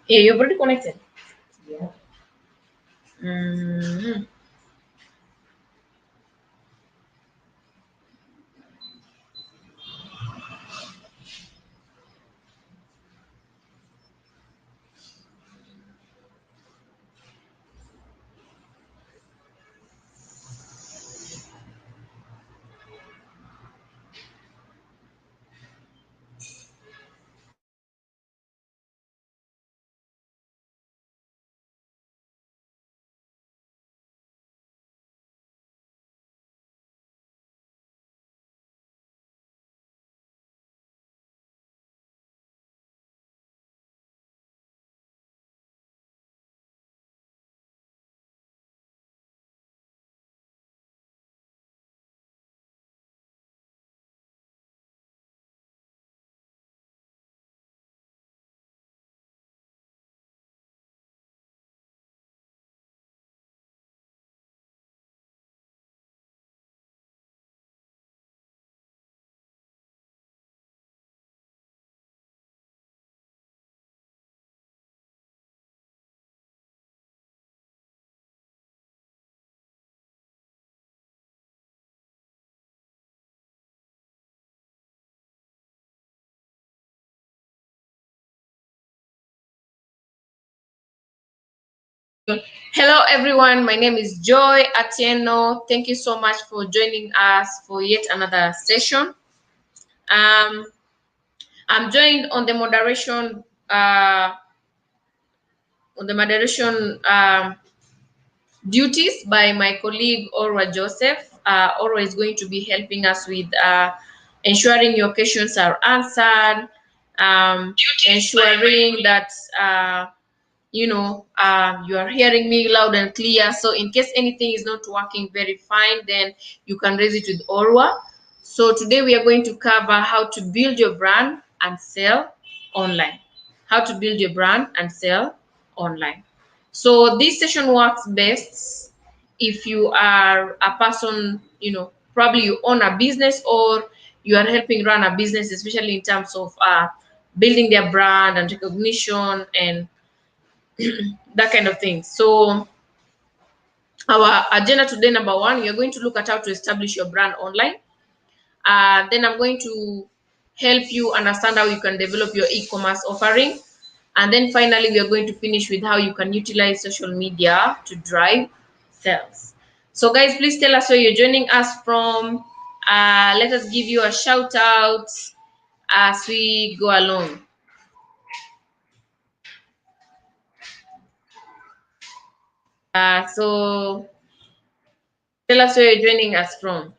Yeah, you're already connected. Mhm. Hello, everyone. My name is Joy Atieno. Thank you so much for joining us for yet another session. Um, I'm joined on the moderation duties by my colleague Orwa Joseph. Orwa is going to be helping us with ensuring your questions are answered, ensuring that you are hearing me loud and clear. So in case anything is not working very fine, then you can raise it with Orwa. So today we are going to cover how to build your brand and sell online. How to build your brand and sell online. So this session works best if you are a person, probably you own a business or you are helping run a business, especially in terms of building their brand and recognition and that kind of thing. So our agenda today, number one, we are going to look at how to establish your brand online. Then I'm going to help you understand how you can develop your e-commerce offering. And then finally, we are going to finish with how you can utilize social media to drive sales. So guys, please tell us where you're joining us from. Let us give you a shout out as we go along. So tell us where you're joining us from.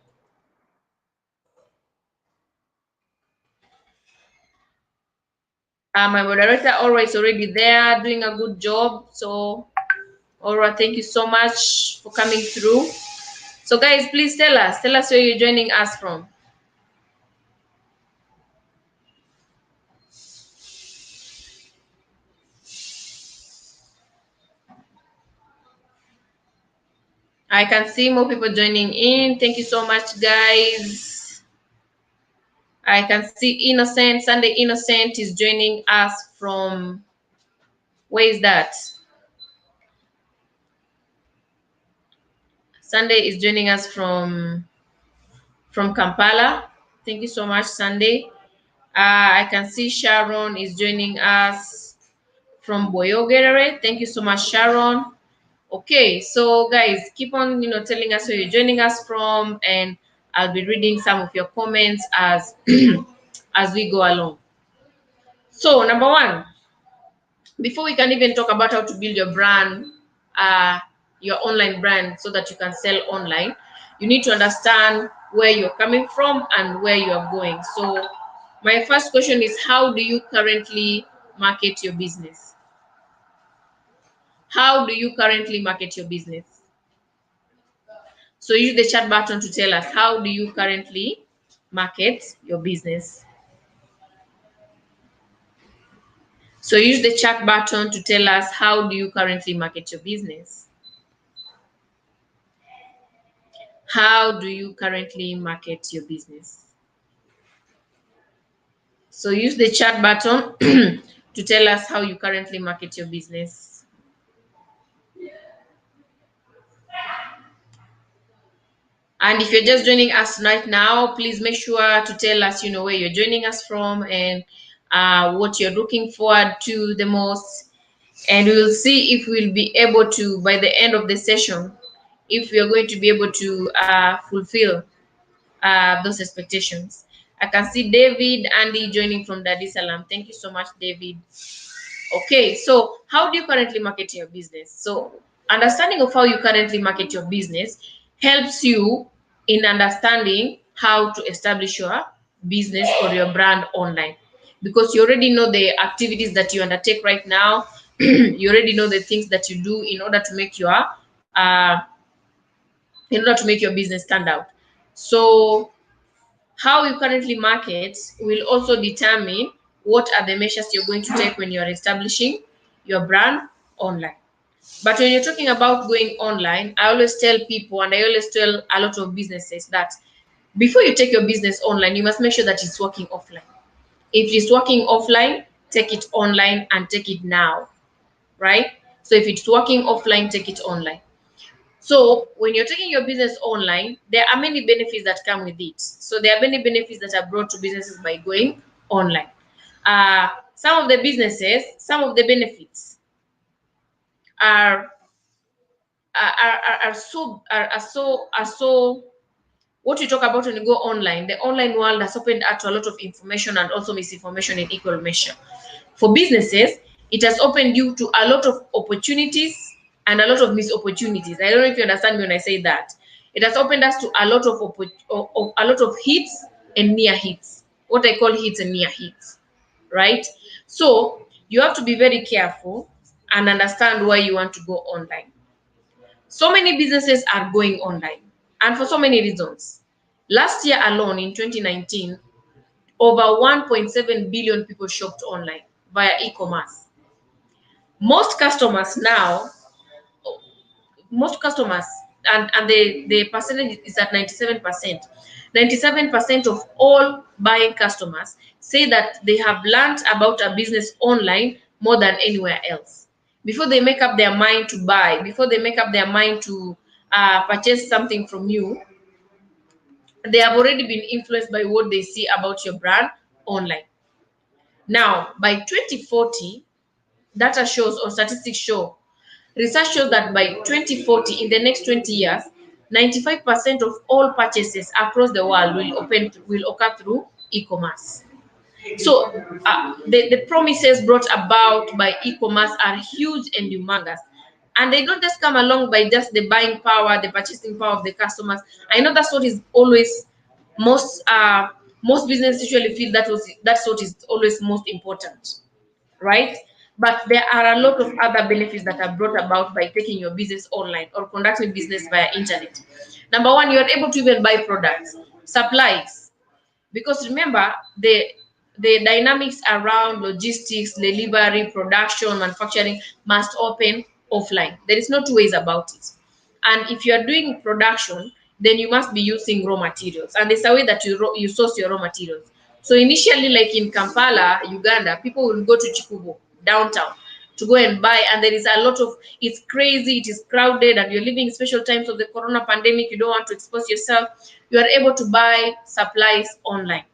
My moderator always already there doing a good job. So Aura, thank you so much for coming through. So guys, please tell us where you're joining us from. I can see more people joining in. Thank you so much, guys. I can see Innocent, Sunday Innocent is joining us from, where is that? Sunday is joining us from Kampala. Thank you so much, Sunday. I can see Sharon is joining us from Boyogere. Thank you so much, Sharon. Okay, so guys, keep on telling us where you're joining us from, and I'll be reading some of your comments as as we go along. So number one, before we can even talk about how to build your brand, your online brand, so that you can sell online, you need to understand where you're coming from and where you are going. So my first question is, how do you currently market your business? How do you currently market your business? So use the chat button to tell us, how do you currently market your business? So use the chat button to tell us, how do you currently market your business? How do you currently market your business? So use the chat button to tell us how you currently market your business. And if you're just joining us right now, please make sure to tell us, where you're joining us from and what you're looking forward to the most. And we will see if we'll be able to, by the end of the session, if we are going to be able to fulfill those expectations. I can see David, Andy joining from Dar es Salaam. Thank you so much, David. Okay, so how do you currently market your business? So understanding of how you currently market your business helps you in understanding how to establish your business or your brand online, because you already know the activities that you undertake right now. You already know the things that you do in order to make uh, your business stand out. So how you currently market will also determine what are the measures you're going to take when you're establishing your brand online. But when you're talking about going online, I always tell people, and I always tell a lot of businesses, that before you take your business online, you must make sure that it's working offline. If it's working offline, take it online and take it now, right? So if it's working offline, take it online. So when you're taking your business online, there are many benefits that come with it. So there are many benefits that are brought to businesses by going online. Some of the benefits are so what you talk about when you go online. The online world has opened up to a lot of information and also misinformation in equal measure. For businesses, it has opened you to a lot of opportunities and a lot of missed opportunities. I don't know if you understand me when I say that. It has opened us to a lot of hits and near hits. What I call hits and near hits, right? So you have to be very careful and understand why you want to go online. So many businesses are going online, and for so many reasons. Last year alone, in 2019, over 1.7 billion people shopped online via e-commerce. Most customers now, most customers, and the percentage is at 97%. 97% of all buying customers say that they have learned about a business online more than anywhere else. Before they make up their mind to buy, before they make up their mind to purchase something from you, they have already been influenced by what they see about your brand online. Now, by 2040, data shows or statistics show, research shows that by 2040, in the next 20 years, 95% of all purchases across the world will occur through e-commerce. So the promises brought about by e-commerce are huge and humongous. And they don't just come along by just the buying power, the purchasing power of the customers. I know that's what is always most businesses usually feel that's what is always most important, right? But there are a lot of other benefits that are brought about by taking your business online or conducting business via internet. Number one, you're able to even buy products, supplies, because remember the dynamics around logistics, delivery, production, manufacturing must open offline. There is no two ways about it. And if you are doing production, then you must be using raw materials, and there's a way that you source your raw materials. So initially, like in Kampala, Uganda, people will go to Chikubo downtown to go and buy, and there is a lot of, it's crazy, it is crowded, and you're living in special times of the corona pandemic, you don't want to expose yourself. You are able to buy supplies online.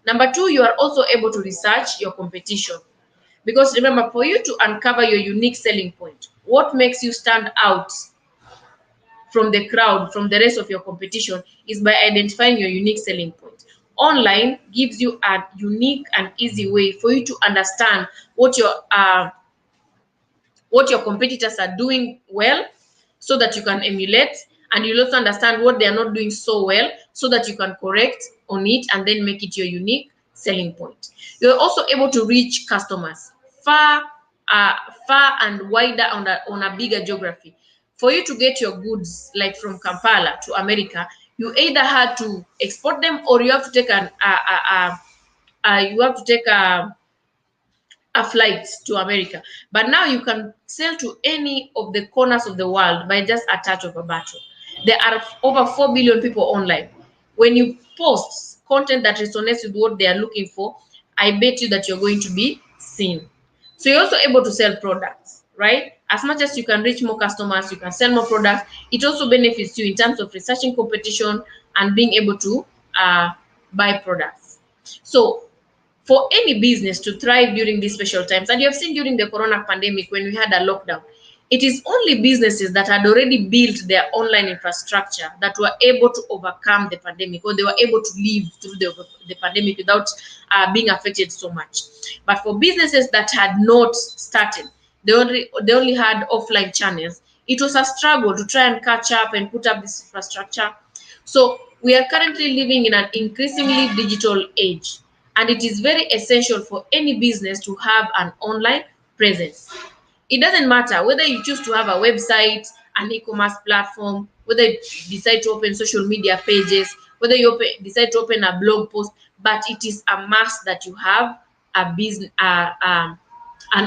Number two, you are also able to research your competition, because remember, for you to uncover your unique selling point, what makes you stand out from the crowd, from the rest of your competition, is by identifying your unique selling point. Online gives you a unique and easy way for you to understand what your competitors are doing well, so that you can emulate, and you'll also understand what they are not doing so well, so that you can correct on it and then make it your unique selling point. You're also able to reach customers far uh, far and wider on a bigger geography. For you to get your goods, like from Kampala to America, you either had to export them, or you have to take a flight to America. But now you can sell to any of the corners of the world by just a touch of a button. There are over 4 billion people online. When you post content that resonates with what they are looking for, I bet you that you're going to be seen. So you're also able to sell products, right? As much as you can reach more customers, you can sell more products. It also benefits you in terms of researching competition and being able to buy products. So for any business to thrive during these special times, and you have seen during the corona pandemic when we had a lockdown, it is only businesses that had already built their online infrastructure that were able to overcome the pandemic, or they were able to live through the pandemic without being affected so much. But for businesses that had not started, they only had offline channels, it was a struggle to try and catch up and put up this infrastructure. So we are currently living in an increasingly digital age, and it is very essential for any business to have an online presence. It doesn't matter whether you choose to have a website, an e-commerce platform, whether you decide to open social media pages, whether you decide to open a blog post, but it is a must that you have a business, an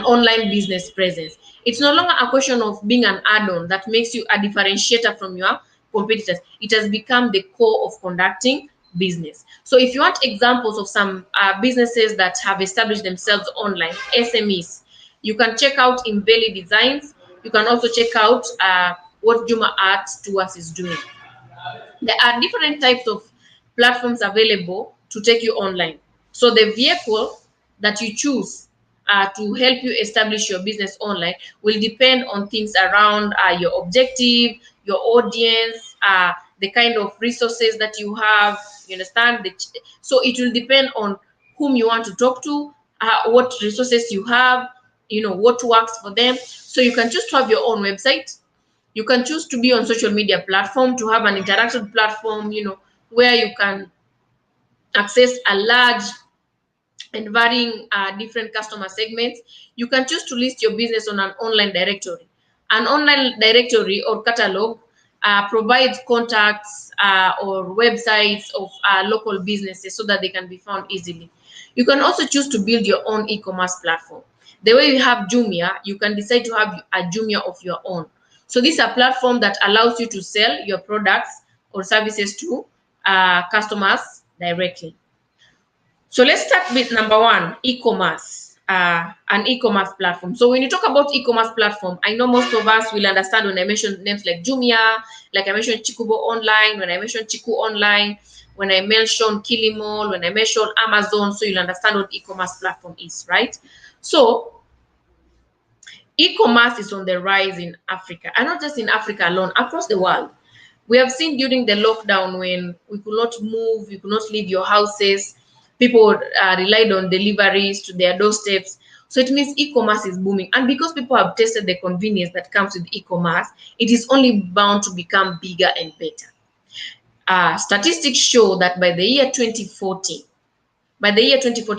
online business presence. It's no longer a question of being an add-on that makes you a differentiator from your competitors. It has become the core of conducting business. So if you want examples of some businesses that have established themselves online, SMEs, you can check out Inveli Designs. You can also check out what Juma Arts to us is doing. There are different types of platforms available to take you online. So the vehicle that you choose to help you establish your business online will depend on things around your objective, your audience, the kind of resources that you have. You understand? So it will depend on whom you want to talk to, what resources you have, what works for them. So you can choose to have your own website. You can choose to be on social media platform, to have an interactive platform, where you can access a large and varying different customer segments. You can choose to list your business on an online directory. An online directory or catalog provides contacts or websites of local businesses so that they can be found easily. You can also choose to build your own e-commerce platform. The way you have Jumia, you can decide to have a Jumia of your own. So this is a platform that allows you to sell your products or services to customers directly. So let's start with number one, e-commerce, an e-commerce platform. So when you talk about e-commerce platform, I know most of us will understand when I mention names like Jumia, like I mentioned Chikubo Online, when I mentioned Chiku Online, when I mentioned Kilimall, when I mentioned Amazon, so you'll understand what e-commerce platform is, right? So e-commerce is on the rise in Africa, and not just in Africa alone, across the world. We have seen during the lockdown when we could not move, you could not leave your houses, people relied on deliveries to their doorsteps. So it means e-commerce is booming. And because people have tasted the convenience that comes with e-commerce, it is only bound to become bigger and better. Statistics show that by the year 2040,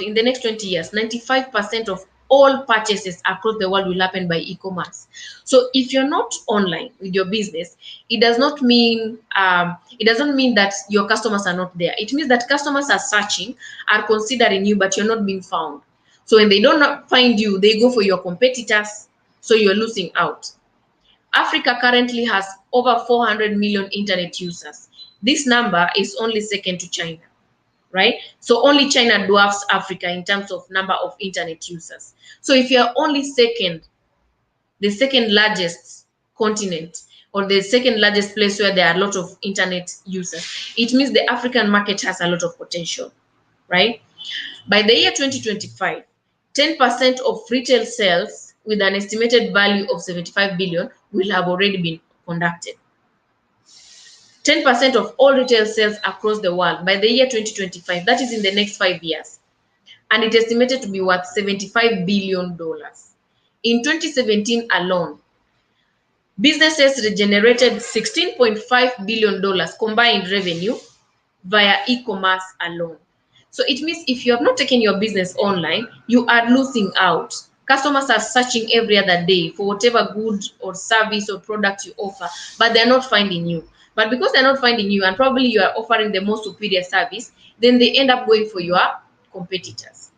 in the next 20 years, 95% of all purchases across the world will happen by e-commerce. So if you're not online with your business, it doesn't mean that your customers are not there. It means that customers are searching, are considering you, but you're not being found. So when they don't find you, they go for your competitors. So you're losing out. Africa currently has over 400 million internet users. This number is only second to China, right? So only China dwarfs Africa in terms of number of internet users. So if you're only the second largest continent, or the second largest place where there are a lot of internet users, it means the African market has a lot of potential, right? By the year 2025, 10% of retail sales with an estimated value of 75 billion will have already been conducted. 10% of all retail sales across the world by the year 2025. That is in the next 5 years. And it is estimated to be worth $75 billion. In 2017 alone, businesses generated $16.5 billion combined revenue via e-commerce alone. So it means if you have not taken your business online, you are losing out. Customers are searching every other day for whatever good or service or product you offer, but they're not finding you. But because they're not finding you, and probably you are offering the most superior service, then they end up going for your competitors.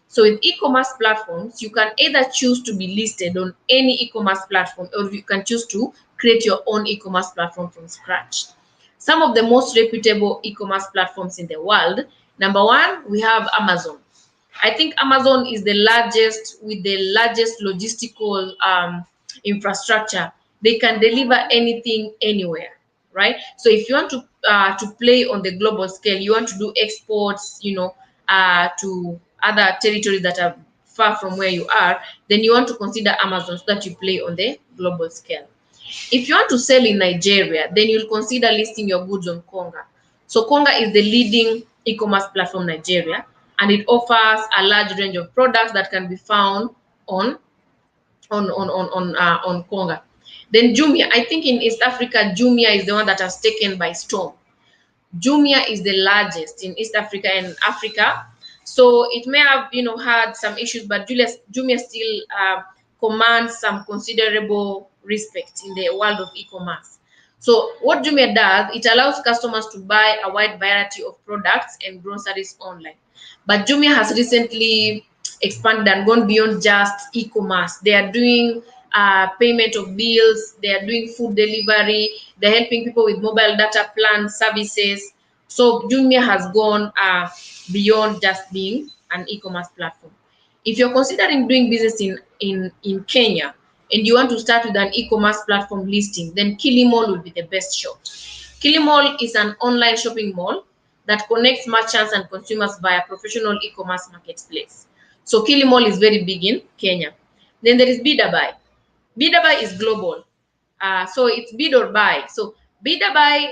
So with e-commerce platforms, you can either choose to be listed on any e-commerce platform, or you can choose to create your own e-commerce platform from scratch. Some of the most reputable e-commerce platforms in the world. Number one, we have Amazon. I think Amazon is the largest, with the largest logistical infrastructure. They can deliver anything anywhere, right? So if you want to play on the global scale, you want to do exports, to other territories that are far from where you are, then you want to consider Amazon so that you play on the global scale. If you want to sell in Nigeria, then you'll consider listing your goods on Konga. So Konga is the leading e-commerce platform in Nigeria, and it offers a large range of products that can be found on Konga. Then Jumia, I think in East Africa, Jumia is the one that has taken by storm. Jumia is the largest in East Africa and Africa. So it may have, had some issues, but Jumia still commands some considerable respect in the world of e-commerce. So what Jumia does, it allows customers to buy a wide variety of products and groceries online. But Jumia has recently expanded and gone beyond just e-commerce. They are doing payment of bills, they are doing food delivery, they're helping people with mobile data plan services. So Jumia has gone beyond just being an e-commerce platform. If you're considering doing business in Kenya and you want to start with an e-commerce platform listing, then Kilimall would be the best shot. Kilimall is an online shopping mall that connects merchants and consumers via professional e-commerce marketplace. So Kilimall is very big in Kenya. Then there is Bidabuy. Bidabuy is global. So it's bid or buy. So Bidabuy,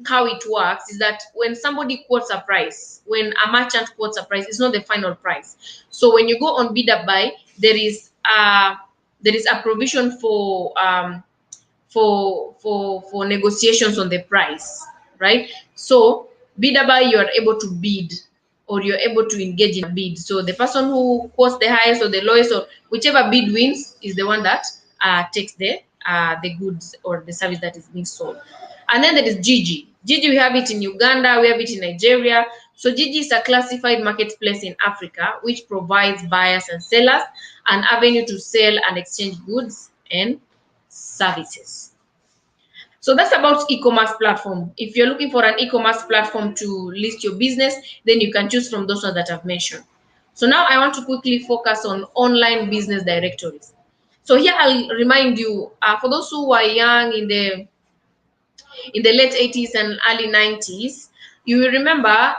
how it works is that when somebody quotes a price, when a merchant quotes a price, it's not the final price. So when you go on Bidabuy, there is a provision for negotiations on the price, right? So Bidabuy, you are able to bid, or you're able to engage in a bid. So the person who quotes the highest or the lowest, or whichever bid wins, is the one that takes the goods or the service that is being sold. And then there is Gigi. Gigi, we have it in Uganda, we have it in Nigeria. So Gigi is a classified marketplace in Africa which provides buyers and sellers an avenue to sell and exchange goods and services. So that's about e-commerce platform. If you're looking for an e-commerce platform to list your business, then you can choose from those ones that I've mentioned. So now I want to quickly focus on online business directories. So here I'll remind you, for those who were young in the late 80s and early 90s, you will remember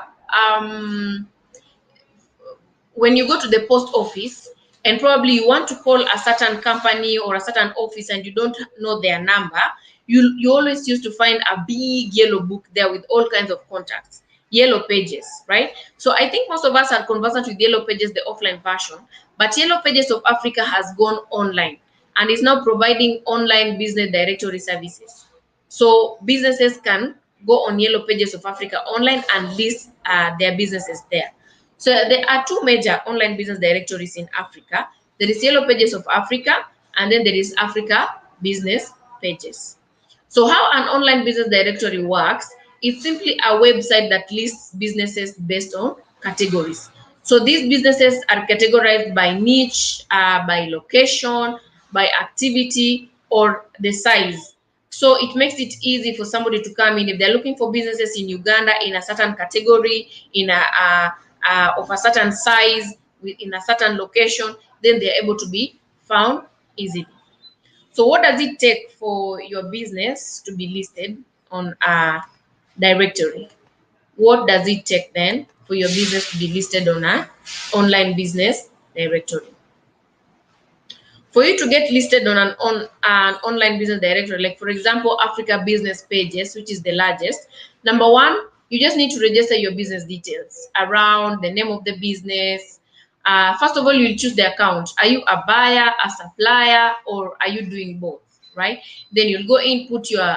when you go to the post office and probably you want to call a certain company or a certain office and you don't know their number, you always used to find a big yellow book there with all kinds of contacts, yellow pages, right? So I think most of us are conversant with yellow pages, the offline version, but Yellow Pages of Africa has gone online and is now providing online business directory services. So businesses can go on Yellow Pages of Africa online and list their businesses there. So there are two major online business directories in Africa. There is Yellow Pages of Africa, and then there is Africa Business Pages. So how an online business directory works, it's simply a website that lists businesses based on categories. So these businesses are categorized by niche, by location, by activity, or the size. So it makes it easy for somebody to come in if they're looking for businesses in Uganda in a certain category, in of a certain size, in a certain location, then they're able to be found easily. So what does it take for your business to be listed on a directory? What does it take then for your business to be listed on a online business directory? For you to get listed on an online business directory, like for example, Africa Business Pages, which is the largest, number one, you just need to register your business details around the name of the business. First of all, you'll choose the account. Are you a buyer, a supplier, or are you doing both, right? Then you'll go in, put your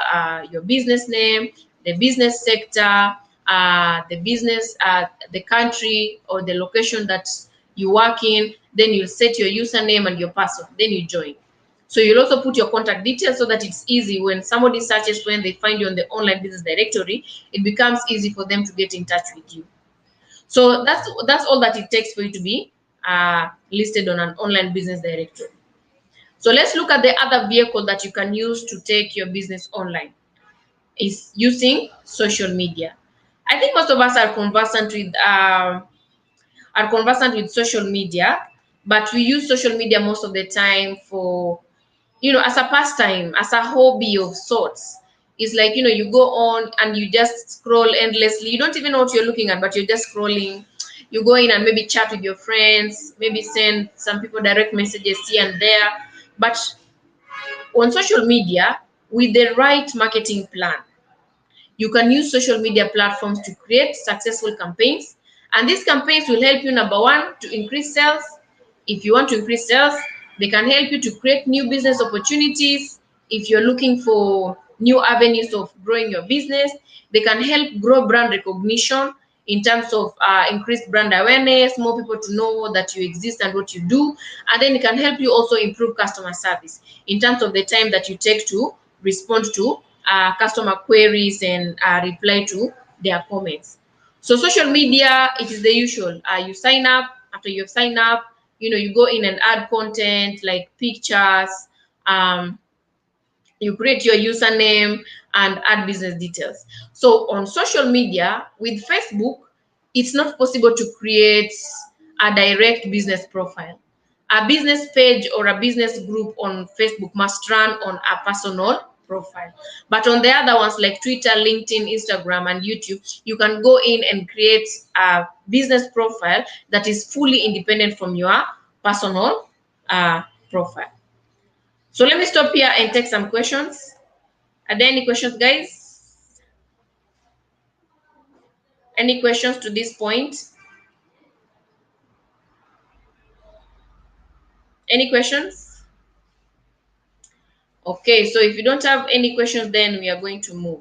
business name, the business sector, the country or the location that you work in. Then you'll set your username and your password. Then you join. So you'll also put your contact details so that it's easy when somebody searches, when they find you on the online business directory, it becomes easy for them to get in touch with you. So that's all that it takes for you to be listed on an online business directory. So let's look at the other vehicle that you can use to take your business online. Is using social media. I think most of us are conversant with social media, but we use social media most of the time for, as a pastime, as a hobby of sorts. It's like, you go on and you just scroll endlessly. You don't even know what you're looking at, but you're just scrolling. You go in and maybe chat with your friends, maybe send some people direct messages here and there. But on social media, with the right marketing plan, you can use social media platforms to create successful campaigns. And these campaigns will help you, number one, to increase sales. If you want to increase sales, they can help you to create new business opportunities. If you're looking for new avenues of growing your business, they can help grow brand recognition in terms of increased brand awareness, more people to know that you exist and what you do. And then it can help you also improve customer service in terms of the time that you take to respond to customer queries and reply to their comments. So social media, it is the usual. You sign up. After you've signed up, you go in and add content like pictures. You create your username and add business details. So on social media with Facebook, it's not possible to create a direct business profile. A business page or a business group on Facebook must run on a personal profile. But on the other ones like Twitter, LinkedIn, Instagram, and YouTube, you can go in and create a business profile that is fully independent from your personal profile. So let me stop here and take some questions. Are there any questions, guys? Any questions to this point? Any questions? Okay, so if you don't have any questions, then we are going to move.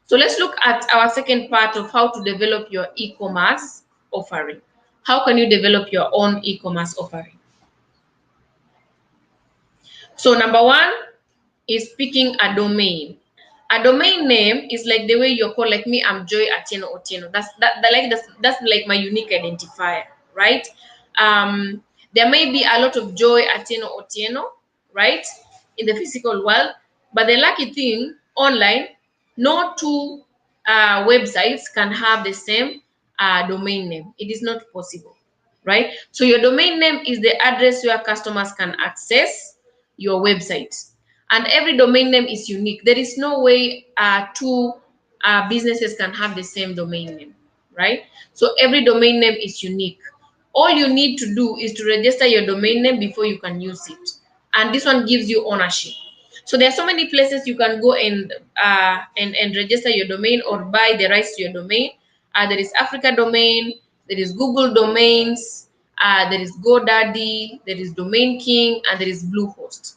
So let's look at our second part of how to develop your e-commerce offering. How can you develop your own e-commerce offering? So number one is picking a domain. A domain name is like the way you're called. Like me, I'm Joy Atieno Otieno. That's like my unique identifier, right? There may be a lot of Joy Atieno Otieno, right, in the physical world, but the lucky thing online, no two websites can have the same domain name. It is not possible, right? So your domain name is the address where customers can access your website, and every domain name is unique. There is no way two businesses can have the same domain name, right? So every domain name is unique. All you need to do is to register your domain name before you can use it, and this one gives you ownership. So there are so many places you can go and register your domain or buy the rights to your domain. There is Africa Domain, there is Google Domains, there is GoDaddy, there is Domain King, and there is Bluehost.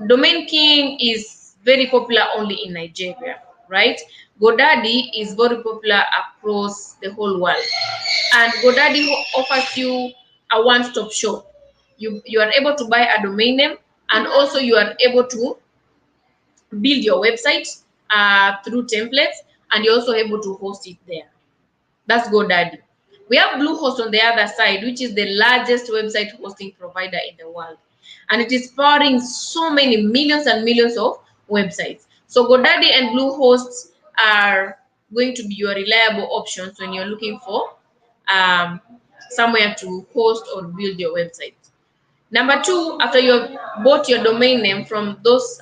Domain King is very popular only in Nigeria, right? GoDaddy is very popular across the whole world, and GoDaddy offers you a one-stop shop. You are able to buy a domain name, and also you are able to build your website through templates, and you're also able to host it there. That's GoDaddy. We have Bluehost on the other side, which is the largest website hosting provider in the world. And it is powering so many millions and millions of websites. So GoDaddy and Bluehost are going to be your reliable options when you're looking for somewhere to host or build your website. Number two, after you've bought your domain name from those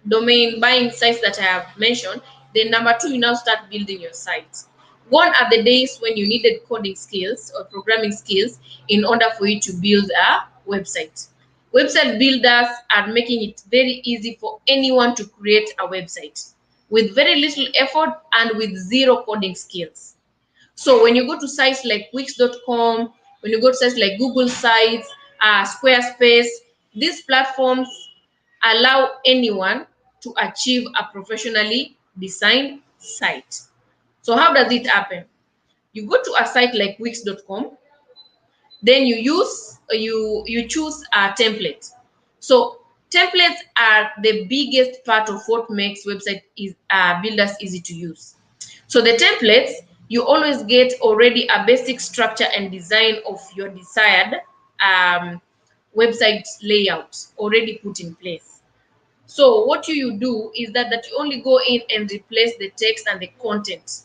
domain buying sites that I have mentioned, then number two, you now start building your site. Gone are the days when you needed coding skills or programming skills in order for you to build a website. Website builders are making it very easy for anyone to create a website with very little effort and with zero coding skills. So when you go to sites like Wix.com, when you go to sites like Google Sites, Squarespace, these platforms allow anyone to achieve a professionally designed site. So how does it happen? You go to a site like Wix.com, then you choose a template. So templates are the biggest part of what makes website builders easy to use. So the templates, you always get already a basic structure and design of your desired um, website layout already put in place. So what you do is that you only go in and replace the text and the content,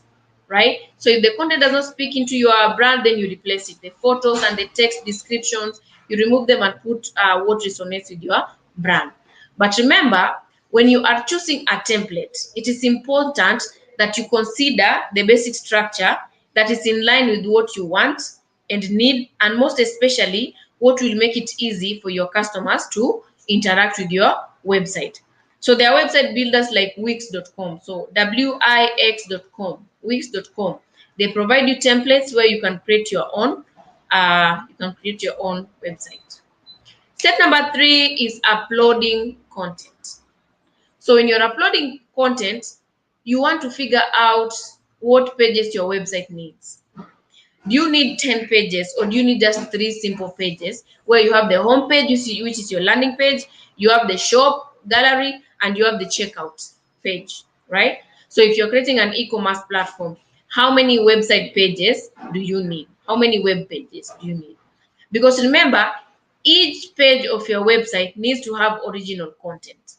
right? So if the content does not speak into your brand, then you replace it. The photos and the text descriptions, you remove them and put what resonates with your brand. But remember, when you are choosing a template, it is important that you consider the basic structure that is in line with what you want and need, and most especially what will make it easy for your customers to interact with your website. So there are website builders like Wix.com. So Wix.com, Wix.com. They provide you templates where you can create your own. Website. Step number 3 is uploading content. So when you're uploading content, you want to figure out what pages your website needs. Do you need 10 pages, or do you need just 3 simple pages where you have the home page, which is your landing page, you have the shop gallery, and you have the checkout page, right? So if you're creating an e-commerce platform, how many website pages do you need? How many web pages do you need? Because remember, each page of your website needs to have original content.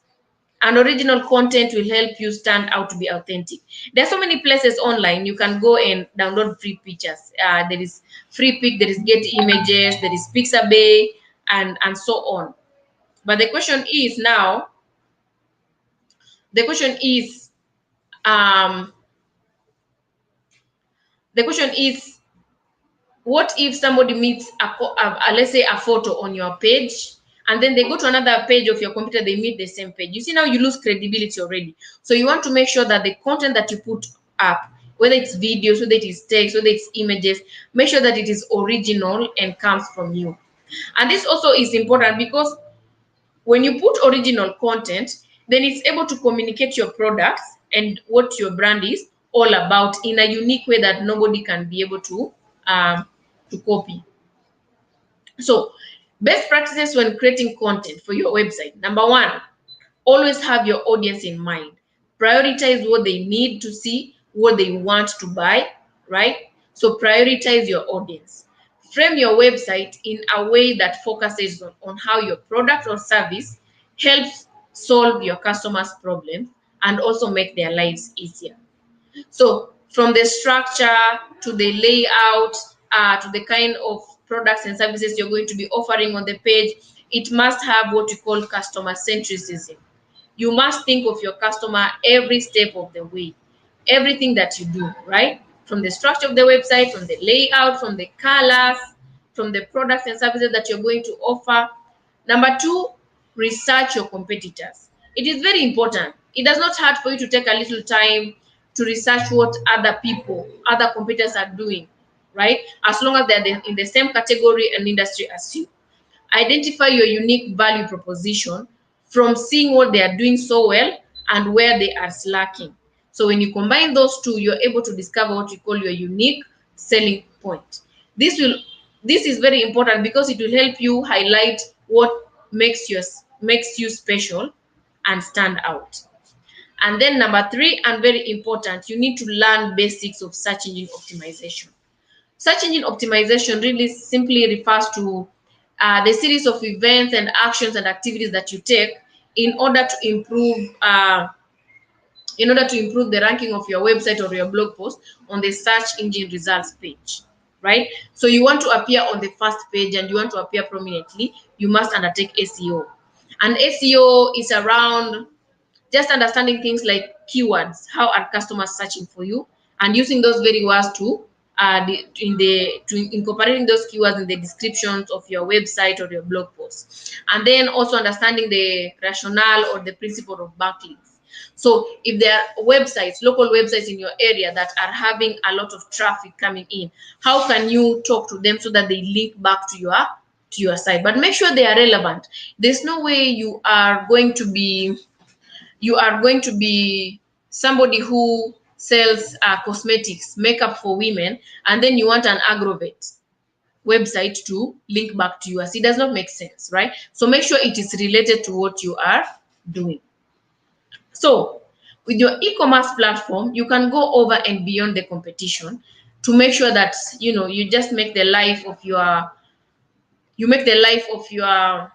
And original content will help you stand out to be authentic. There are so many places online you can go and download free pictures. There is Free Pick, there is Get Images, there is Pixabay, and so on. But the question is now, the question is, um, the question is, what if somebody meets let's say a photo on your page, and then they go to another page of your computer, they meet the same page? You see, now you lose credibility already. So you want to make sure that the content that you put up, whether it's videos, whether it is text, whether it's images, make sure that it is original and comes from you. And this also is important because when you put original content, then it's able to communicate your products and what your brand is all about in a unique way that nobody can be able to copy. So, best practices when creating content for your website. Number 1, always have your audience in mind. Prioritize what they need to see, what they want to buy, right? So prioritize your audience. Frame your website in a way that focuses on how your product or service helps solve your customers' problems and also make their lives easier. So from the structure to the layout, to the kind of products and services you're going to be offering on the page, it must have what we call customer centricism. You must think of your customer every step of the way, everything that you do, right? From the structure of the website, from the layout, from the colors, from the products and services that you're going to offer. Number 2, research your competitors. It is very important. It does not hurt for you to take a little time to research what other people, other competitors are doing, right? As long as they're in the same category and industry as you. Identify your unique value proposition from seeing what they are doing so well and where they are slacking. So when you combine those two, you're able to discover what you call your unique selling point. This is very important because it will help you highlight what makes you special and stand out. And then number 3, and very important, you need to learn basics of search engine optimization. Search engine optimization really simply refers to the series of events and actions and activities that you take in order to improve the ranking of your website or your blog post on the search engine results page, right? So you want to appear on the first page and you want to appear prominently, you must undertake SEO. And SEO is around just understanding things like keywords. How are customers searching for you? And using those very words to incorporating those keywords in the descriptions of your website or your blog posts, and then also understanding the rationale or the principle of backlinks. So if there are websites, local websites in your area that are having a lot of traffic coming in, how can you talk to them so that they link back to your site? But make sure they are relevant. There's no way you are going to be somebody who sells cosmetics, makeup for women, and then you want an aggrovate website to link back to yours. It does not make sense, right? So make sure it is related to what you are doing. So with your e-commerce platform, you can go over and beyond the competition to make sure that you just make the life of your you make the life of your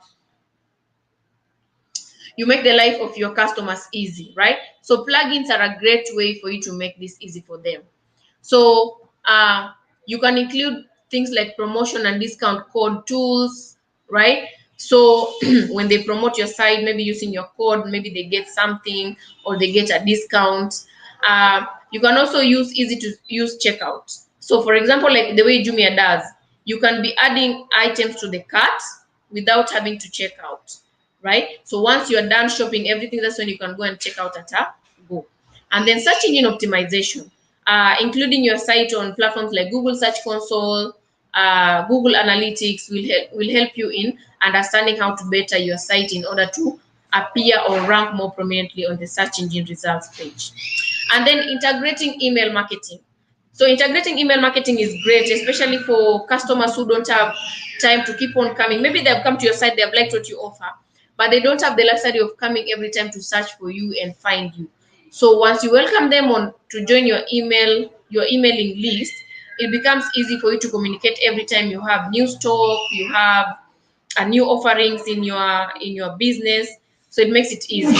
you make the life of your customers easy, right? So plugins are a great way for you to make this easy for them. So you can include things like promotion and discount code tools, right? So when they promote your site, maybe using your code, maybe they get something or they get a discount. You can also use easy to use checkout. So for example, like the way Jumia does, you can be adding items to the cart without having to check out, right? So once you are done shopping everything, that's when you can go and check out at a go. And then search engine optimization, including your site on platforms like Google Search Console, Google Analytics will help you in understanding how to better your site in order to appear or rank more prominently on the search engine results page. And then integrating email marketing. So integrating email marketing is great, especially for customers who don't have time to keep on coming. Maybe they've come to your site, they've liked what you offer, but they don't have the luxury of coming every time to search for you and find you. So once you welcome them on to join your emailing list, it becomes easy for you to communicate every time you have new stock, you have new offerings in your business. So it makes it easy.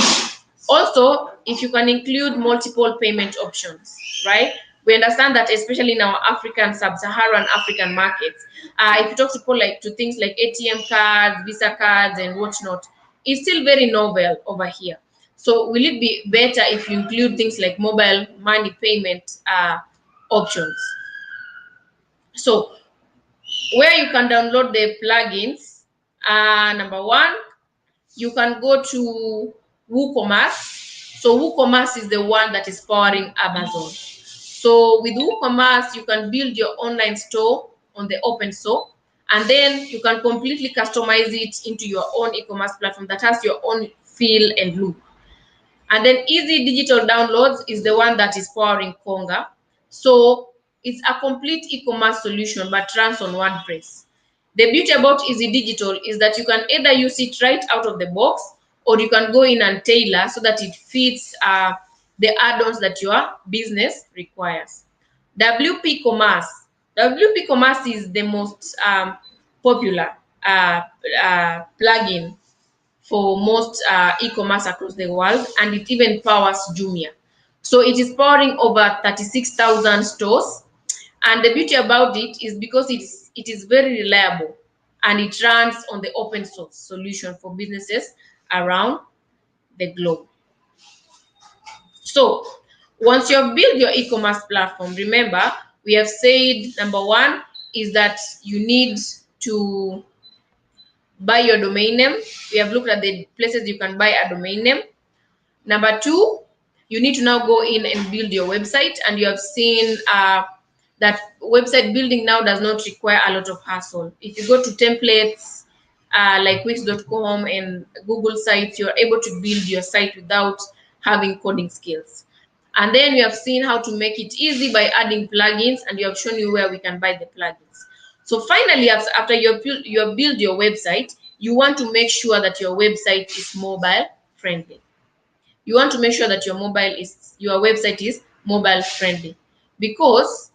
Also, if you can include multiple payment options, right? We understand that especially in our African, sub-Saharan African markets, if you talk to people to things like ATM cards, Visa cards, and whatnot, it's still very novel over here. So will it be better if you include things like mobile money payment options? So where you can download the plugins, number one, you can go to WooCommerce. So WooCommerce is the one that is powering Amazon. So with WooCommerce, you can build your online store on the open source, and then you can completely customize it into your own e-commerce platform that has your own feel and look. And then Easy Digital Downloads is the one that is powering Konga. So it's a complete e-commerce solution but runs on WordPress. The beauty about Easy Digital is that you can either use it right out of the box, or you can go in and tailor so that it fits the add-ons that your business requires. WP Commerce. WP Commerce is the most popular plugin for most e-commerce across the world, and it even powers Jumia. So it is powering over 36,000 stores, and the beauty about it is because it is very reliable and it runs on the open source solution for businesses around the globe. So once you have built your e-commerce platform, remember we have said number one is that you need to buy your domain name. We have looked at the places you can buy a domain name. Number two, you need to now go in and build your website, and you have seen that website building now does not require a lot of hassle. If you go to templates like Wix.com and Google sites, you're able to build your site without having coding skills. And then we have seen how to make it easy by adding plugins, and we have shown you where we can buy the plugins. So finally, after you have built your website, you want to make sure that your website is mobile friendly. You want to make sure that your website is mobile friendly, because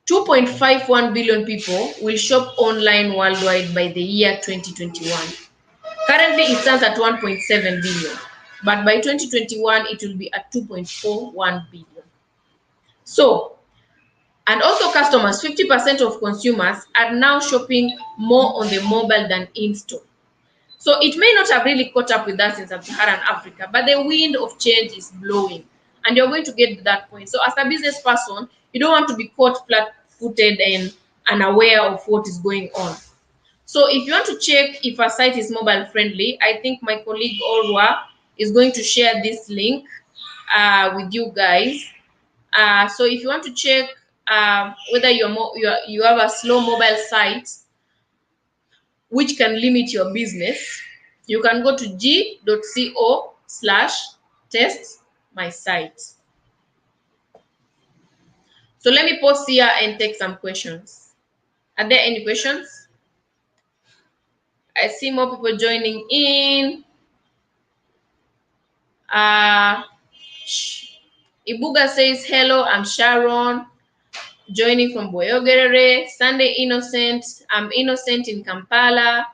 2.51 billion people will shop online worldwide by the year 2021. Currently, it stands at 1.7 billion, but by 2021, it will be at 2.41 billion. So, and also customers, 50% of consumers are now shopping more on the mobile than in-store. So it may not have really caught up with us in sub-Saharan Africa, but the wind of change is blowing, and you're going to get to that point. So as a business person, you don't want to be caught footed and unaware of what is going on. So if you want to check if a site is mobile friendly, I think my colleague Orwa is going to share this link with you guys. So if you want to check whether you have a slow mobile site which can limit your business, you can go to g.co/test my site. So let me pause here and take some questions. Are there any questions? I see more people joining in. Uh, Ibuga says, hello, I'm Sharon, joining from Boyogerere. Sunday Innocent, I'm Innocent in Kampala.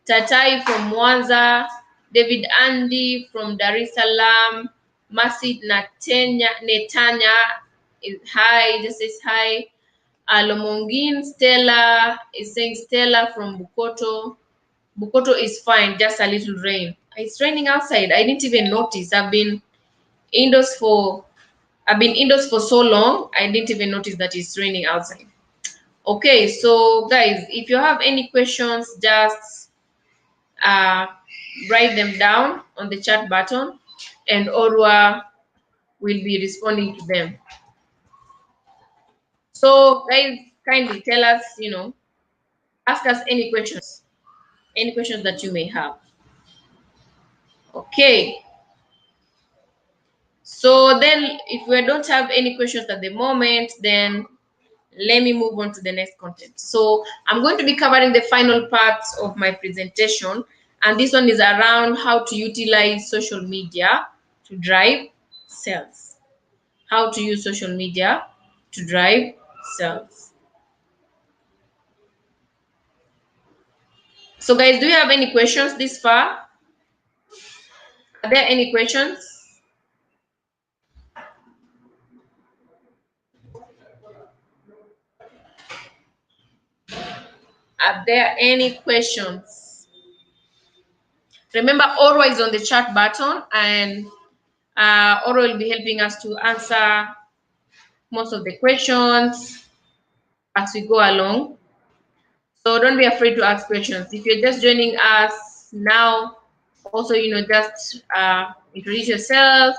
Tatai from Mwanza. David Andy from Dar es Salaam. Masid Netanya is hi, just says hi. Lomongin Stella is saying Stella from Bukoto. Bukoto is fine, just a little rain. It's raining outside. I didn't even notice. Indoors for I've been indoors for so long, I didn't even notice that it's raining outside. Okay, so guys, if you have any questions, just uh, write them down on the chat button, and Orwa will be responding to them. So guys, kindly tell us, ask us any questions that you may have. Okay. So then if we don't have any questions at the moment, then let me move on to the next content. So I'm going to be covering the final parts of my presentation, and this one is around how to utilize social media to drive sales. How to use social media to drive sales. So guys, do you have any questions this far? Are there any questions? Are there any questions? Remember, Oro is on the chat button, and Oro will be helping us to answer most of the questions as we go along. So don't be afraid to ask questions. If you're just joining us now, also, just introduce yourself,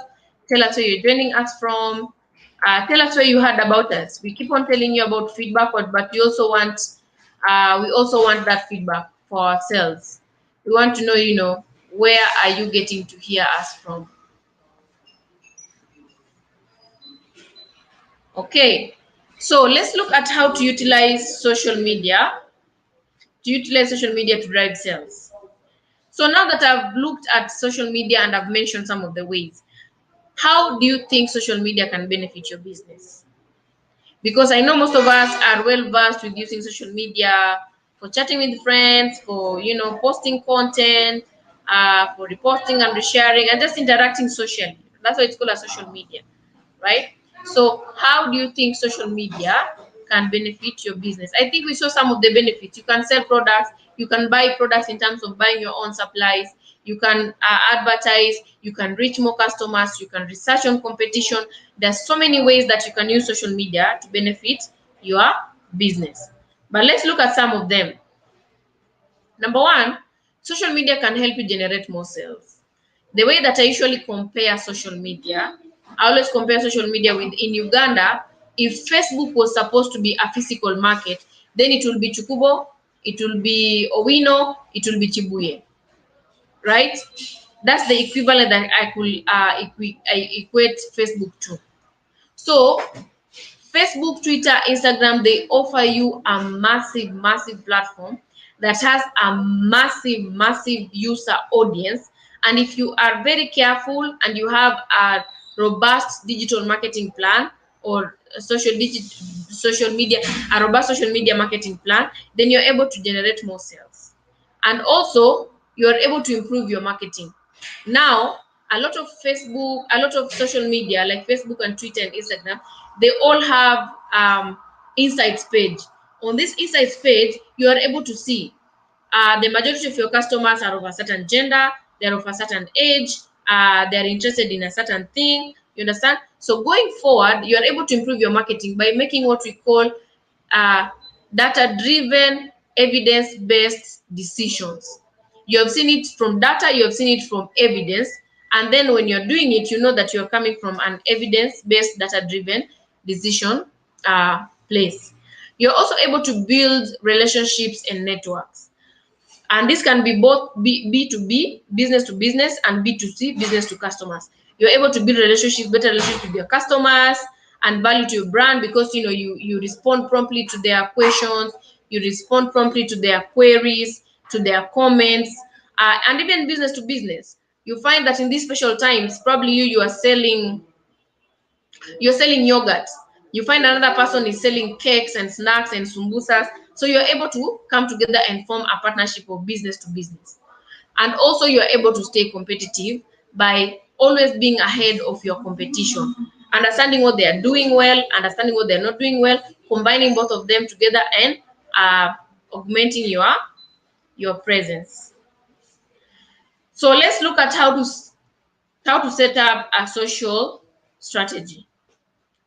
tell us where you're joining us from, tell us where you heard about us. We keep on telling you about feedback, but we also want that feedback for ourselves. We want to know, where are you getting to hear us from? Okay, so let's look at how to utilize social media to drive sales. So now that I've looked at social media and I've mentioned some of the ways, how do you think social media can benefit your business? Because I know most of us are well versed with using social media for chatting with friends, for posting content, for reposting and resharing, and just interacting socially. That's why it's called a social media, right? So how do you think social media can benefit your business? I think we saw some of the benefits. You can sell products, you can buy products in terms of buying your own supplies, you can advertise, you can reach more customers, you can research on competition. There's so many ways that you can use social media to benefit your business. But let's look at some of them. Number one, social media can help you generate more sales. The way that I usually compare social media, I always compare social media with, in Uganda, if Facebook was supposed to be a physical market, then it will be Chukubo, it will be Owino, it will be Chibuye, right? That's the equivalent that I could equate Facebook to. So Facebook, Twitter, Instagram, they offer you a massive, massive platform that has a massive, massive user audience. And if you are very careful and you have a robust digital marketing plan or social media, a robust social media marketing plan, then you're able to generate more sales. And also, you're able to improve your marketing. Now, a lot of social media like Facebook and Twitter and Instagram, they all have insights page. On this insights page, you are able to see the majority of your customers are of a certain gender, they're of a certain age, they're interested in a certain thing. You understand? So going forward, you are able to improve your marketing by making what we call data-driven, evidence-based decisions. You have seen it from data, you have seen it from evidence, and then when you're doing it, you know that you're coming from an evidence-based, data-driven decision place. You're also able to build relationships and networks. And this can be both B2B, business to business, and B2C, business to customers. You're able to build relationships, better relationships with your customers, and value to your brand, because you respond promptly to their questions, you respond promptly to their queries, to their comments, and even business to business. You find that in these special times, probably you're selling yogurt. You find another person is selling cakes and snacks and sumbusas. So you're able to come together and form a partnership of business to business. And also you're able to stay competitive by always being ahead of your competition, understanding what they are doing well, understanding what they're not doing well, combining both of them together, and augmenting your presence. So let's look at how to set up a social strategy.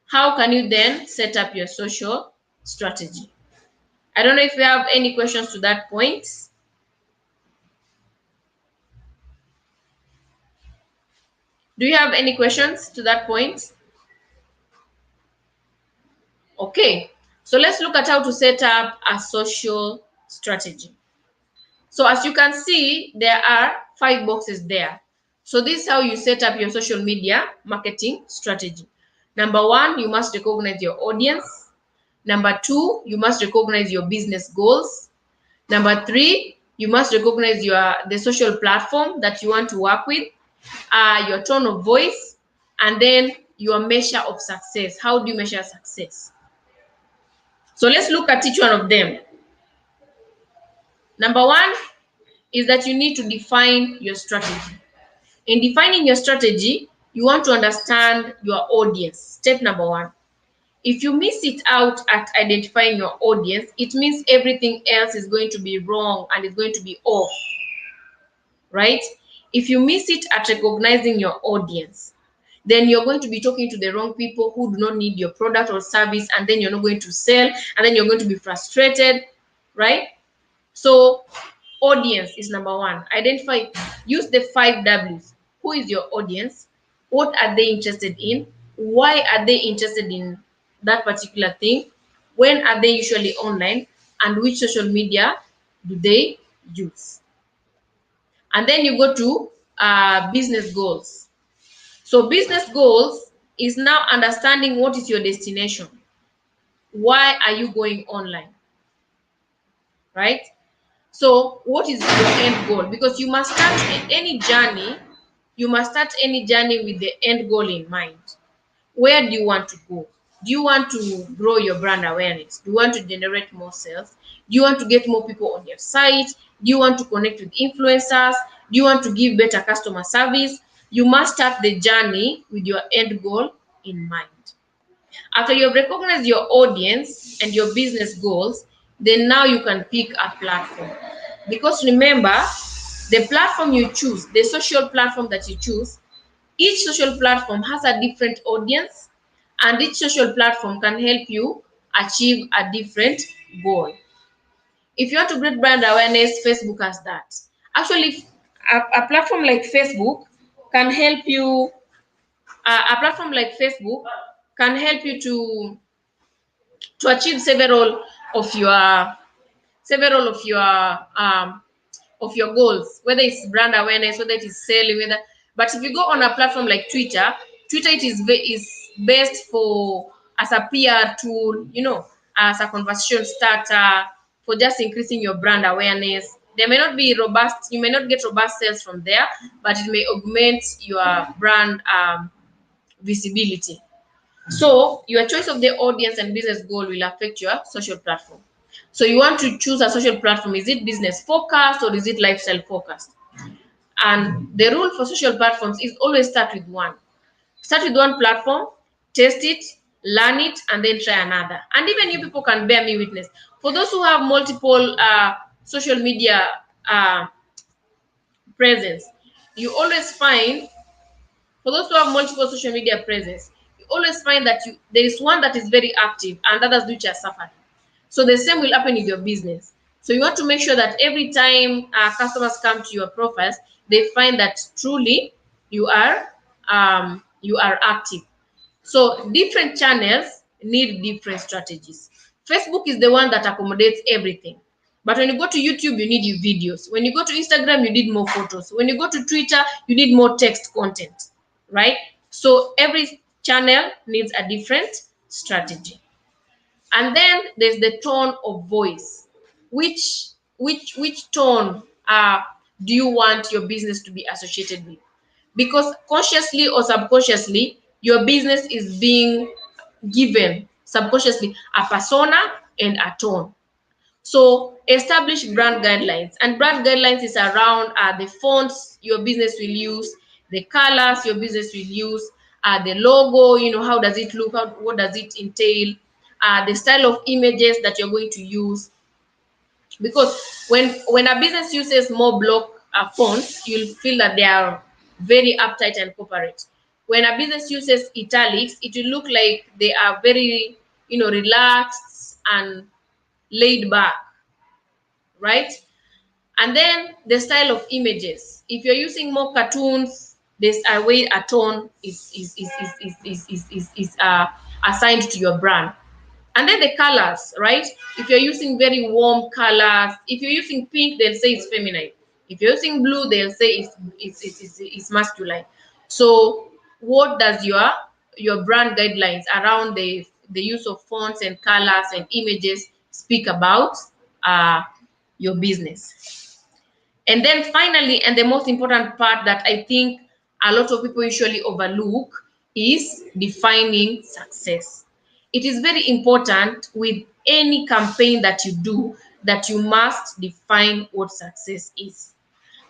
How can you then set up your social strategy? I don't know if you have any questions to that point. Do you have any questions to that point? Okay, so let's look at how to set up a social strategy. So as you can see, there are 5 boxes there. So this is how you set up your social media marketing strategy. Number 1, you must recognize your audience. Number 2, you must recognize your business goals. Number 3, you must recognize the social platform that you want to work with, your tone of voice, and then your measure of success. How do you measure success? So let's look at each one of them. Number 1 is that you need to define your strategy. In defining your strategy, you want to understand your audience. Step number 1. If you miss it out at identifying your audience, it means everything else is going to be wrong and it's going to be off, right? If you miss it at recognizing your audience, then you're going to be talking to the wrong people who do not need your product or service, and then you're not going to sell, and then you're going to be frustrated, right? So audience is number 1. Identify, use the 5 W's. Who is your audience? What are they interested in? Why are they interested in that particular thing? When are they usually online? And which social media do they use? And then you go to business goals. So business goals is now understanding what is your destination. Why are you going online? Right? So what is your end goal? Because you must start any journey, with the end goal in mind. Where do you want to go? Do you want to grow your brand awareness? Do you want to generate more sales? Do you want to get more people on your site? Do you want to connect with influencers? Do you want to give better customer service? You must start the journey with your end goal in mind. After you have recognized your audience and your business goals, then now you can pick a platform. Because remember, the platform you choose, the social platform that you choose, each social platform has a different audience, and each social platform can help you achieve a different goal. If you want to build brand awareness, Facebook has that. Actually, a platform like Facebook can help you. A platform like Facebook can help you to achieve several of your goals, whether it's brand awareness, whether it is selling, whether. But if you go on a platform like Twitter, it is best for as a PR tool, as a conversation starter, for just increasing your brand awareness. There may not be robust, you may not get robust sales from there, but it may augment your brand visibility. So your choice of the audience and business goal will affect your social platform. So you want to choose a social platform. Is it business focused or is it lifestyle focused? And the rule for social platforms is always start with one. Start with one platform, test it, learn it, and then try another. And even you people can bear me witness. For those who have multiple social media presence, you always find, for those who have multiple social media presence, you always find that there is one that is very active and others which are suffering. So the same will happen with your business. So you want to make sure that every time customers come to your profiles, they find that truly you are active. So different channels need different strategies. Facebook is the one that accommodates everything. But when you go to YouTube, you need your videos. When you go to Instagram, you need more photos. When you go to Twitter, you need more text content, right? So every channel needs a different strategy. And then there's the tone of voice. Which tone do you want your business to be associated with? Because consciously or subconsciously, your business is being given subconsciously a persona and a tone. So establish brand guidelines, and brand guidelines is around the fonts your business will use, the colors your business will use, the logo, how does it look, what does it entail, the style of images that you're going to use. Because when a business uses more block fonts, you'll feel that they are very uptight and corporate. When a business uses italics, it will look like they are very relaxed and laid back, right? And then the style of images. If you're using more cartoons, there's a way a tone is assigned to your brand. And then the colors, right? If you're using very warm colors, if you're using pink, they'll say it's feminine. If you're using blue, they'll say it's masculine. So what does your brand guidelines around the use of fonts and colors and images speak about your business? And then finally, and the most important part that I think a lot of people usually overlook, is defining success. It is very important with any campaign that you do that you must define what success is.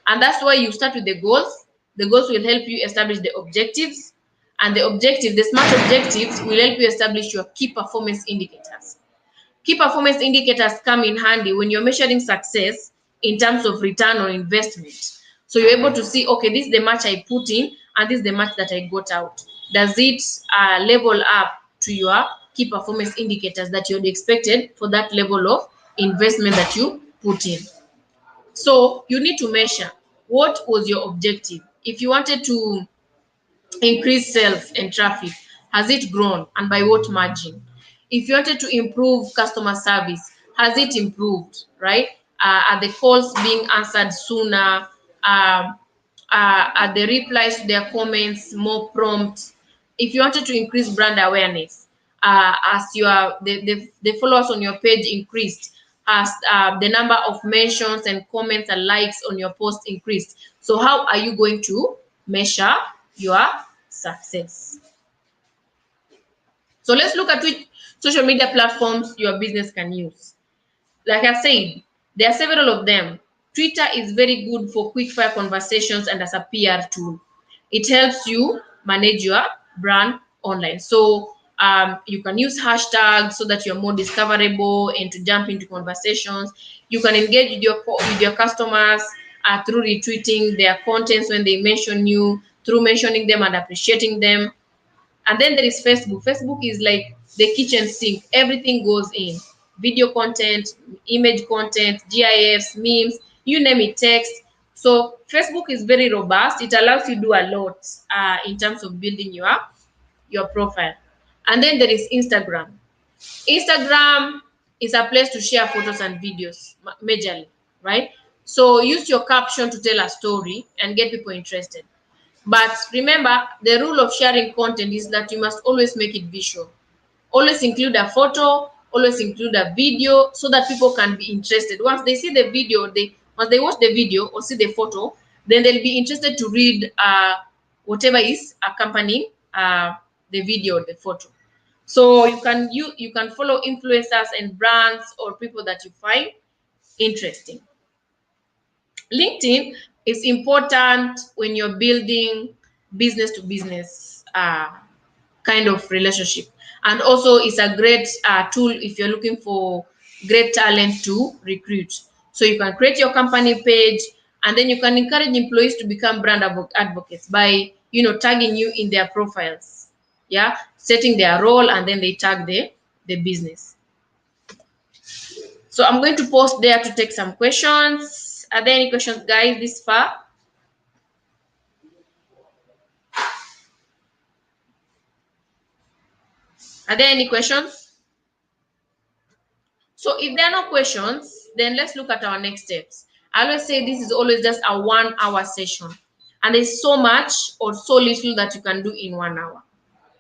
And that's why you start with the goals. The goals will help you establish the objectives, and the SMART objectives will help you establish your key performance indicators. Key performance indicators come in handy when you're measuring success in terms of return on investment. So you're able to see, okay, this is the much I put in and this is the much that I got out. Does it level up to your key performance indicators that you'd expected for that level of investment that you put in? So you need to measure what was your objective. If you wanted to increase sales and traffic, has it grown and by what margin? If you wanted to improve customer service, has it improved, right? Are the calls being answered sooner? Are the replies to their comments more prompt? If you wanted to increase brand awareness, as the followers on your page increased, as the number of mentions and comments and likes on your post increased. So how are you going to measure your success? So let's look at which social media platforms your business can use. Like I said, there are several of them. Twitter is very good for quick fire conversations and as a PR tool. It helps you manage your brand online. So you can use hashtags so that you're more discoverable and to jump into conversations. You can engage with your customers through retweeting their contents when they mention you, through mentioning them and appreciating them. And then there is Facebook. Facebook is like the kitchen sink. Everything goes in. Video content, image content, GIFs, memes, you name it, text. So Facebook is very robust. It allows you to do a lot in terms of building your profile. And then there is Instagram. Instagram is a place to share photos and videos majorly, right? So use your caption to tell a story and get people interested. But remember, the rule of sharing content is that you must always make it visual. Always include a photo, always include a video so that people can be interested. Once they see the video, once they watch the video or see the photo, then they'll be interested to read whatever is accompanying the video or the photo. So you can follow influencers and brands or people that you find interesting. LinkedIn is important when you're building business to business kind of relationship, and also it's a great tool if you're looking for great talent to recruit. So you can create your company page, and then you can encourage employees to become brand advocates by tagging you in their profiles, yeah, setting their role, and then they tag the business. So I'm going to post there to take some questions. Are there any questions, guys, this far? Are there any questions? So if there are no questions, then let's look at our next steps. I always say this is always just a 1 hour session, and there's so much or so little that you can do in 1 hour,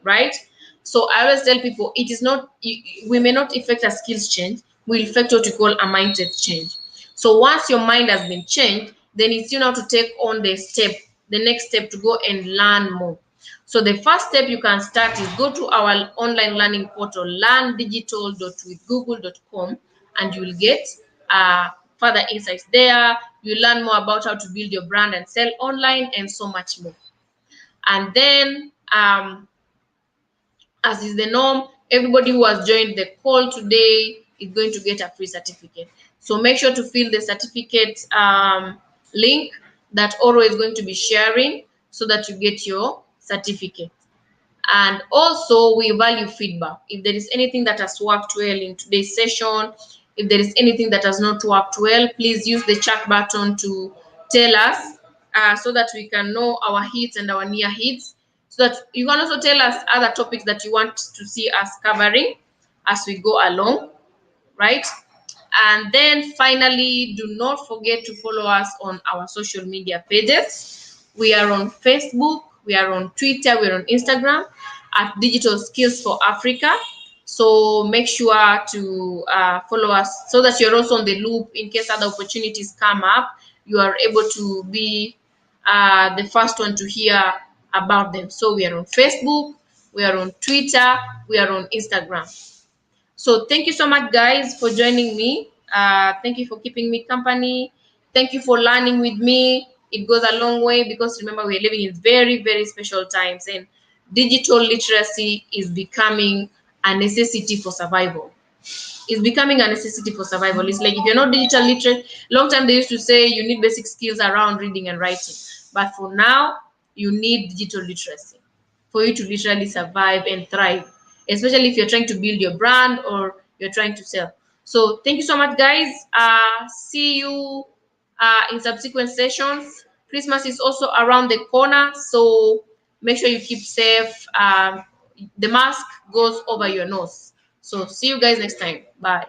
right? So I always tell people it is not, we may not effect a skills change, we effect what we call a mindset change. So once your mind has been changed, then it's you now to take on the next step to go and learn more. So the first step you can start is go to our online learning portal, learndigital.withgoogle.com, and you will get further insights there. You learn more about how to build your brand and sell online and so much more. And then as is the norm, everybody who has joined the call today is going to get a free certificate. So make sure to fill the certificate link that Oro is going to be sharing so that you get your certificate. And also, we value feedback. If there is anything that has worked well in today's session, if there is anything that has not worked well, please use the chat button to tell us so that we can know our hits and our near hits. So that you can also tell us other topics that you want to see us covering as we go along, right? And then finally, do not forget to follow us on our social media pages. We are on Facebook, we are on Twitter, we're on Instagram at Digital Skills for Africa. So make sure to follow us so that you're also on the loop in case other opportunities come up. You are able to be the first one to hear about them. So we are on Facebook, we are on Twitter, we are on Instagram. So thank you so much, guys, for joining me. Thank you for keeping me company. Thank you for learning with me. It goes a long way because remember, we're living in very, very special times, and digital literacy is becoming a necessity for survival. It's becoming a necessity for survival. It's like if you're not digital literate, long time they used to say you need basic skills around reading and writing. But for now, you need digital literacy for you to literally survive and thrive, especially if you're trying to build your brand or you're trying to sell. So thank you so much, guys. See you in subsequent sessions. Christmas is also around the corner, so make sure you keep safe. The mask goes over your nose. So see you guys next time. Bye.